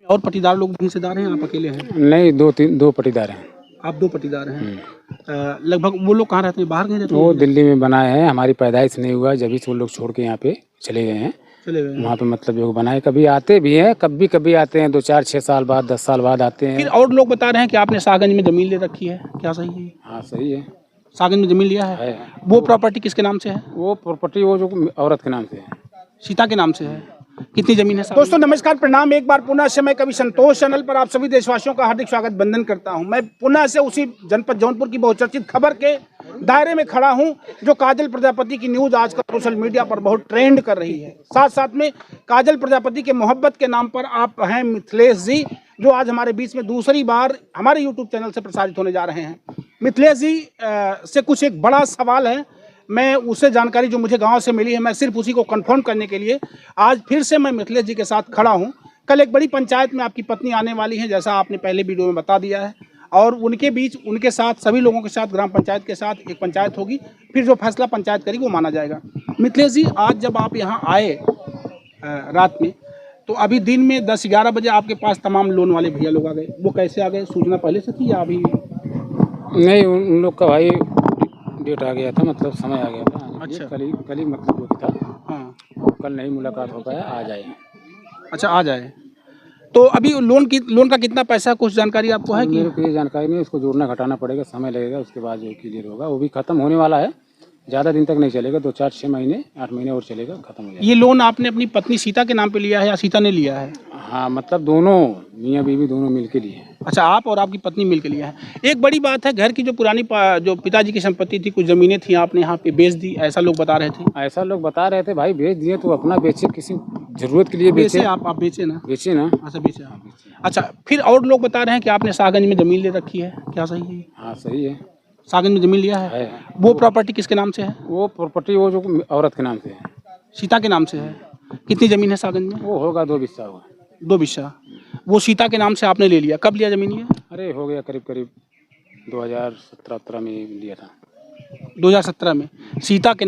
और पटीदार लोग हिस्सेदार हैं, आप अकेले हैं? नहीं, दो पटीदार हैं। आप दो पटीदार हैं। लगभग वो लोग कहाँ रहते हैं, बाहर कहीं रहते हैं? वो दिल्ली में बनाए हैं, हमारी पैदाइश नहीं हुआ जब से वो लोग छोड़ के यहाँ पे चले गए हैं। वहाँ पे मतलब जो बनाए, कभी आते भी हैं, कभी आते हैं 2-4-6 साल बाद, 10 साल बाद आते हैं। फिर और लोग बता रहे हैं कि आपने सागंज में जमीन ले रखी है, क्या सही है? हाँ सही है, सागंज में जमीन लिया है। वो प्रॉपर्टी किसके नाम से है? वो प्रॉपर्टी वो जो औरत के नाम से है, सीता के नाम से है। कितनी जमीन है? दोस्तों नमस्कार, प्रणाम। एक बार पुनः से मैं कवि संतोष चैनल पर आप सभी देशवासियों का हार्दिक स्वागत बंदन करता हूं। मैं पुनः से उसी जनपद जौनपुर की बहुचर्चित खबर के दायरे में खड़ा हूं जो काजल प्रजापति की न्यूज आजकल सोशल मीडिया पर बहुत ट्रेंड कर रही है। साथ साथ में काजल प्रजापति के मोहब्बत के नाम पर आप हैं मिथिलेश जी, जो आज हमारे बीच में दूसरी बार हमारे यूट्यूब चैनल से प्रसारित होने जा रहे हैं। मिथिलेश जी से कुछ एक बड़ा सवाल है, मैं उससे जानकारी जो मुझे गांव से मिली है, मैं सिर्फ उसी को कंफर्म करने के लिए आज फिर से मैं मिथिलेश जी के साथ खड़ा हूं। कल एक बड़ी पंचायत में आपकी पत्नी आने वाली है, जैसा आपने पहले वीडियो में बता दिया है, और उनके बीच उनके साथ सभी लोगों के साथ ग्राम पंचायत के साथ एक पंचायत होगी, फिर जो फैसला पंचायत करेगी वो माना जाएगा। मिथिलेश जी, आज जब आप यहाँ आए रात में, तो अभी दिन में 10-11 बजे आपके पास तमाम लोन वाले भैया लोग आ गए। वो कैसे आ गए, सूचना पहले से थी या अभी? नहीं, उन लोग का भाई डेट आ गया था, मतलब समय आ गया था। अच्छा, कल ही मतलब वो था। हाँ, कल नहीं मुलाकात हो पाया, आ जाए। अच्छा आ जाए। तो अभी लोन का कितना पैसा, कुछ जानकारी आपको है कि? मेरे को ये जानकारी नहीं, उसको जोड़ना घटाना पड़ेगा, समय लगेगा, उसके बाद जो क्लियर होगा। वो भी खत्म होने वाला है, ज़्यादा दिन तक नहीं चलेगा, 2-4-6 महीने 8 महीने और चलेगा, खत्म हो जाएगा। ये लोन आपने अपनी पत्नी सीता के नाम पे लिया है या सीता ने लिया है? हाँ, मतलब दोनों मियाँ बीवी दोनों मिल के लिए। अच्छा, आप और आपकी पत्नी मिल के लिया है। एक बड़ी बात है, घर की जो पुरानी जो पिताजी की संपत्ति थी, कुछ ज़मीनें थी, आपने यहाँ पे बेच दी, ऐसा लोग बता रहे थे। ऐसा लोग बता रहे थे भाई, बेच दिए तो अपना बेचे, किसी जरूरत के लिए बेचे। आप बेचे ना? बेचे ना। अच्छा बेचे आप। अच्छा, फिर और लोग बता रहे हैं कि आपने सागंज में ज़मीन ले रखी है, क्या सही है? हाँ सही है, सागंज में ज़मीन लिया है। वो प्रॉपर्टी किसके नाम से है? वो प्रॉपर्टी वो जो औरत के नाम से है, सीता के नाम से है। कितनी ज़मीन है सागंज में? वो होगा 2 बिस्सा होगा। 2 बिस्सा। वो सीता के नाम से आपने ले लिया, कब लिया ज़मीन ये? अरे हो गया करीब 2017-18 में लिया था। 2017 में सीता के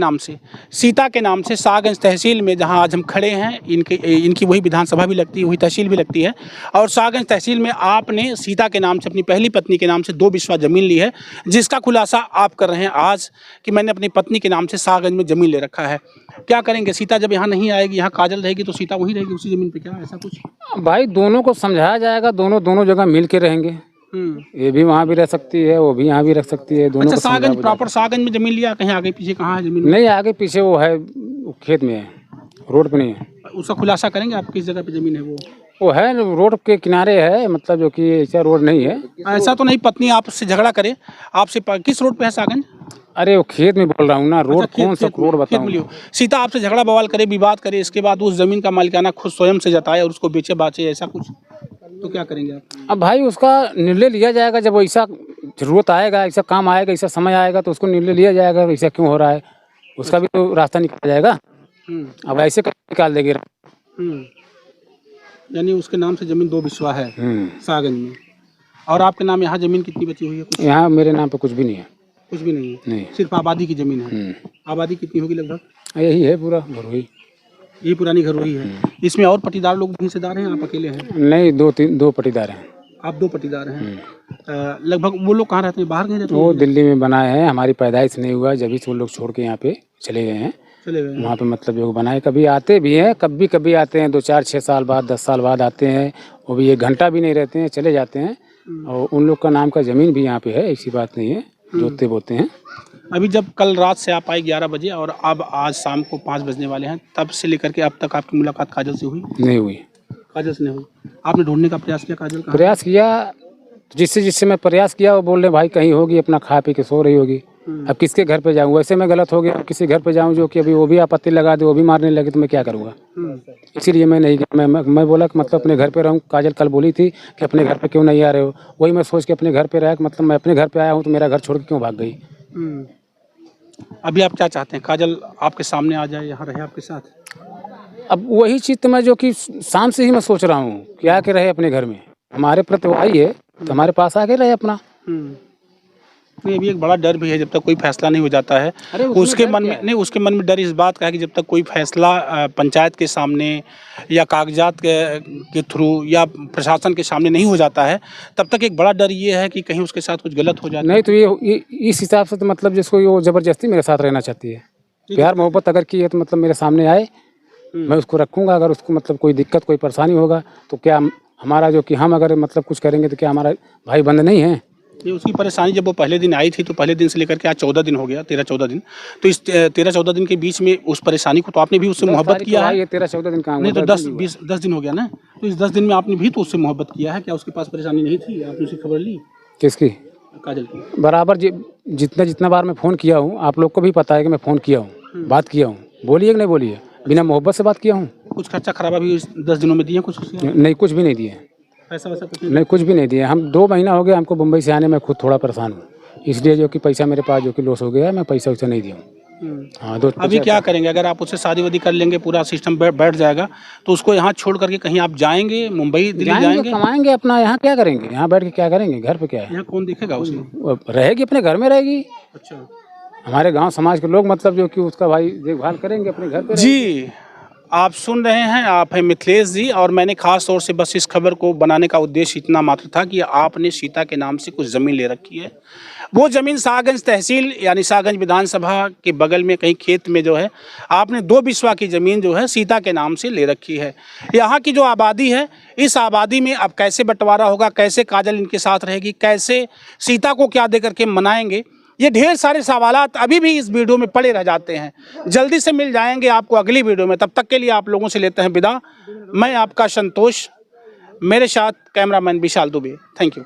नाम से सागंज तहसील में, जहां आज हम खड़े हैं, इनकी वही विधानसभा भी लगती है, वही तहसील भी लगती है, और सागंज तहसील में आपने सीता के नाम से, अपनी पहली पत्नी के नाम से 2 बिस्वा ज़मीन ली है, जिसका खुलासा आप कर रहे हैं आज कि मैंने अपनी पत्नी के नाम से सागंज में ज़मीन ले रखा है। क्या करेंगे? सीता जब यहाँ नहीं आएगी, यहाँ काजल रहेगी, तो सीता वहीं रहेगी उसी ज़मीन पर, क्या ऐसा कुछ? भाई दोनों को समझाया जाएगा, दोनों जगह मिल के रहेंगे। ये भी वहाँ भी रह सकती है, वो भी यहाँ भी रह सकती है, दोनों। अच्छा, सागंज प्रॉपर सागंज में ज़मीन लिया, कहीं आगे पीछे कहाँ है ज़मीन? नहीं, आगे पीछे वो है, खेत में है, रोड पे नहीं है। उसका खुलासा करेंगे आप, किस जगह पे ज़मीन है वो है रोड के किनारे है, मतलब जो कि ऐसा रोड नहीं है। ऐसा तो नहीं पत्नी आपसे झगड़ा करे आपसे? किस रोड पे है सागंज? अरे वो खेत में बोल रहा हूँ ना, रोड। अच्छा, कौन सा रोड बताऊँ? सीता आपसे झगड़ा बवाल करे, विवाद करे, इसके बाद उस जमीन का मालिकाना खुद स्वयं से जताए और उसको बेचे बाचे, ऐसा कुछ, तो क्या करेंगे आप? अब भाई उसका निर्णय लिया जाएगा, जब ऐसा जरूरत आएगा, ऐसा काम आएगा, ऐसा समय आएगा, तो उसको निर्णय लिया जाएगा। ऐसा क्यों हो रहा है, उसका भी तो रास्ता निकाला जाएगा। अब ऐसे निकाल देंगे। यानी उसके नाम से जमीन 2 बिस्वा है सागंज में, और आपके नाम यहाँ जमीन कितनी बची हुई है? कुछ यहाँ मेरे नाम पे कुछ भी नहीं है। कुछ भी नहीं है? नहीं, सिर्फ आबादी की जमीन है। आबादी कितनी होगी लगभग? यही है पूरा घरोई, ये पुरानी घरोई है। इसमें और पटीदार लोग हिस्सेदार हैं, आप अकेले हैं? नहीं, दो पटीदार हैं। आप 2 पटीदार हैं। लगभग वो लोग कहाँ रहते हैं, बाहर कहीं रहते हैं? वो दिल्ली में बनाए हैं, हमारी पैदाइश नहीं हुआ जब से वो लोग छोड़ के यहाँ पे चले गए हैं। वहाँ पे मतलब जो बनाए, कभी आते भी हैं, कभी आते हैं, 2-4-6 साल बाद, 10 साल बाद आते हैं। वो भी 1 घंटा भी नहीं रहते हैं, चले जाते हैं। और उन लोग का नाम का ज़मीन भी यहाँ पे है, ऐसी बात नहीं है, जोतते बोते हैं। अभी जब कल रात से आप आए 11 बजे और अब आज शाम को 5 बजने वाले हैं, तब से लेकर के अब तक आपकी मुलाकात काजल से हुई? नहीं हुई। काजल से नहीं हुई। आपने ढूंढने का प्रयास किया काजल का? प्रयास किया, जिससे मैं प्रयास किया, वो बोल रहे भाई कहीं होगी, अपना खा पी के सो रही होगी। अब किसके घर पे जाऊँ? वैसे मैं गलत हो गया, किसी घर पे जाऊँ जो कि अभी वो भी आपत्ति लगा दे, वो भी मारने लगे, तो मैं क्या करूँगा? इसीलिए मैं नहीं गया। मैं बोला कि मतलब अपने घर पे रहूँ। काजल कल बोली थी कि अपने घर पे क्यों नहीं आ रहे हो, वही मैं सोच के अपने घर पे रहा कि मतलब मैं अपने घर पे आया हूँ, तो मेरा घर छोड़ के क्यों भाग गई? अभी आप क्या चाहते हैं? काजल आपके सामने आ जाए, यहाँ रहे आपके साथ? अब वही चीज़ तो मैं जो कि शाम से ही मैं सोच रहा हूँ कि आके रहे अपने घर में, हमारे प्रति वो आई है तो हमारे पास आके रहे अपना। नहीं, अभी एक बड़ा डर भी है जब तक कोई फैसला नहीं हो जाता है। अरे उसमें उसके डर मन क्या में है? नहीं, उसके मन में डर इस बात का है कि जब तक कोई फैसला पंचायत के सामने या कागजात के थ्रू या प्रशासन के सामने नहीं हो जाता है, तब तक एक बड़ा डर ये है कि कहीं उसके साथ कुछ गलत हो जाए। नहीं तो ये इस हिसाब से तो मतलब जिसको वो ज़बरदस्ती मेरे साथ रहना चाहती है, प्यार मोहब्बत अगर की है तो मतलब मेरे सामने आए, मैं उसको रखूँगा। अगर उसको मतलब कोई दिक्कत कोई परेशानी होगा तो क्या हमारा जो कि हम अगर मतलब कुछ करेंगे तो क्या हमारा भाई बंद नहीं है? ये उसकी परेशानी जब वो पहले दिन आई थी तो पहले दिन से लेकर के आज 14 दिन हो गया, 13-14 दिन। तो इस 13-14 दिन के बीच में उस परेशानी को तो आपने भी उससे मोहब्बत किया है। ये 13-14 दिन कहाँ नहीं हुआ? तो 10 दिन हो गया ना। तो इस 10 दिन में आपने भी तो उससे मोहब्बत किया है। क्या उसके पास परेशानी नहीं थी? आपने उसकी खबर ली किसकी? काजल की? बराबर जितना बार मैं फ़ोन किया हूँ, आप लोग को भी पता है कि मैं फ़ोन किया हूँ, बात किया हूँ, बोलिए कि नहीं बोलिए, बिना मोहब्बत से बात किया हूँ। कुछ खर्चा खराबा भी इस 10 दिनों में दिए कुछ उसके? नहीं, कुछ भी नहीं दिए, पैसा वैसा कुछ नहीं? नहीं कुछ भी नहीं दिए। हम 2 महीना हो गया हमको मुंबई से आने में, खुद थोड़ा परेशान हूँ, इसलिए जो कि पैसा मेरे पास जो कि लॉस हो गया है, मैं पैसा वैसा नहीं दिया हूँ। हाँ, अभी क्या करेंगे? अगर आप उससे शादी वादी कर लेंगे, पूरा सिस्टम बैठ जाएगा, तो उसको यहाँ छोड़ करके कहीं आप जाएंगे? मुंबई दिल्ली जाएंगे? कमाएंगे अपना, यहाँ क्या करेंगे? यहाँ बैठ के क्या करेंगे? घर पे क्या है? यहाँ कौन देखेगा उसे? वो रहेगी अपने घर में रहेगी, अच्छा हमारे गांव समाज के लोग मतलब जो कि उसका भाई देखभाल करेंगे, अपने घर पे जी, आप सुन रहे हैं, आप हैं मिथिलेश जी, और मैंने खास तौर से बस इस खबर को बनाने का उद्देश्य इतना मात्र था कि आपने सीता के नाम से कुछ ज़मीन ले रखी है। वो ज़मीन शाहगंज तहसील यानी शाहगंज विधानसभा के बगल में कहीं खेत में जो है आपने 2 बिस्वा की ज़मीन जो है सीता के नाम से ले रखी है। यहाँ की जो आबादी है, इस आबादी में अब कैसे बंटवारा होगा, कैसे काजल इनके साथ रहेगी, कैसे सीता को क्या दे करके मनाएंगे, ये ढेर सारे सवालात अभी भी इस वीडियो में पड़े रह जाते हैं। जल्दी से मिल जाएंगे आपको अगली वीडियो में। तब तक के लिए आप लोगों से लेते हैं विदा। मैं आपका संतोष, मेरे साथ cameraman Vishal Dubey. Thank you.